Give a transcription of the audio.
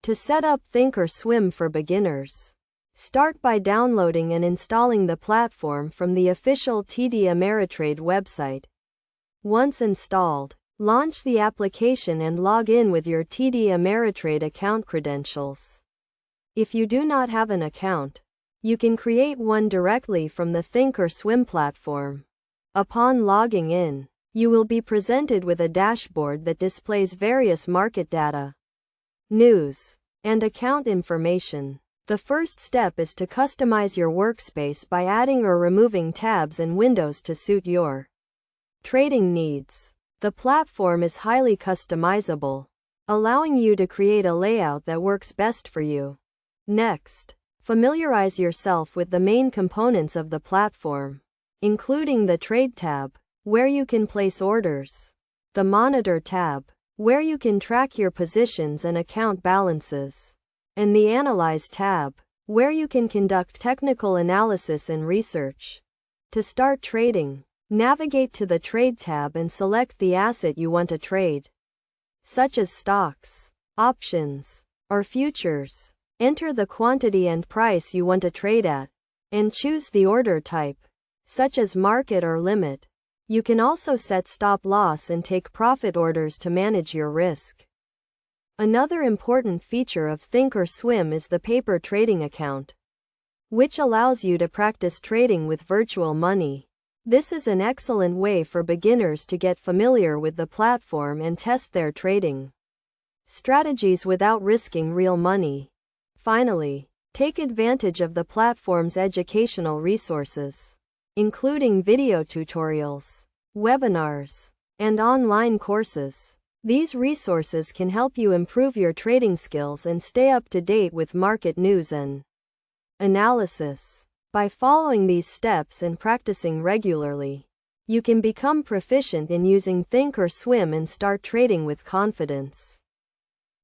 To set up Thinkorswim for beginners, start by downloading and installing the platform from the official TD Ameritrade website. Once installed, launch the application and log in with your TD Ameritrade account credentials. If you do not have an account, you can create one directly from the Thinkorswim platform. Upon logging in, you will be presented with a dashboard that displays various market data, news, and account information. The first step is to customize your workspace by adding or removing tabs and windows to suit your trading needs. The platform is highly customizable, allowing you to create a layout that works best for you. Next, familiarize yourself with the main components of the platform, including the Trade tab, where you can place orders, the Monitor tab, where you can track your positions and account balances, and the Analyze tab, where you can conduct technical analysis and research. To start trading, navigate to the Trade tab and select the asset you want to trade, such as stocks, options, or futures. Enter the quantity and price you want to trade at, and choose the order type, such as market or limit. You can also set stop loss and take profit orders to manage your risk. Another important feature of Thinkorswim is the paper trading account, which allows you to practice trading with virtual money. This is an excellent way for beginners to get familiar with the platform and test their trading strategies without risking real money. Finally, take advantage of the platform's educational resources, including video tutorials, webinars, and online courses. These resources can help you improve your trading skills and stay up to date with market news and analysis. By following these steps and practicing regularly, you can become proficient in using Thinkorswim and start trading with confidence.